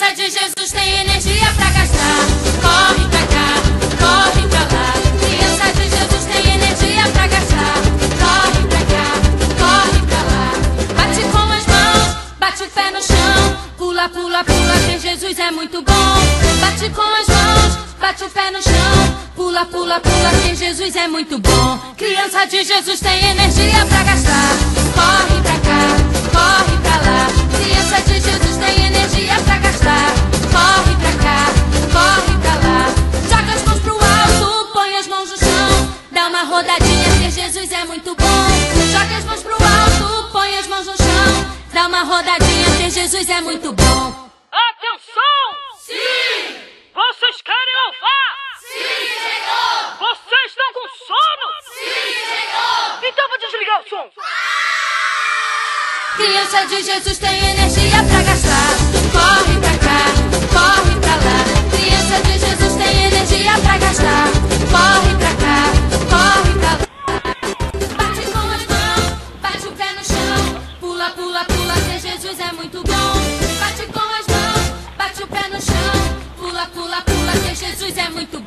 Criança de Jesus tem energia pra gastar. Corre pra cá, corre pra lá. Criança de Jesus tem energia pra gastar. Corre pra cá, corre pra lá. Bate com as mãos, bate o pé no chão. Pula, pula, pula, que Jesus é muito bom. Bate com as mãos, bate o pé no chão. Pula, pula, pula, que Jesus é muito bom. Criança de Jesus tem energia pra gastar. Corre pra cá, corre pra lá. Criança de Jesus tem energia pra gastar. Corre pra cá, corre pra lá. Joga as mãos pro alto, põe as mãos no chão. Dá uma rodadinha, que Jesus é muito bom. Joga as mãos pro alto, põe as mãos no chão. Dá uma rodadinha, que Jesus é muito bom. Atenção! Sim! Vocês querem louvar? Sim, Senhor! Vocês estão com sono? Sim, Senhor! Então vou desligar o som. Criança de Jesus tem energia pra gastar. Corre pra cá, corre pra lá. Criança de Jesus tem energia pra gastar. Corre pra cá, corre pra lá. Bate com as mãos, bate o pé no chão. Pula, pula, pula, que Jesus é muito bom. Bate com as mãos, bate o pé no chão. Pula, pula, pula, que Jesus é muito bom.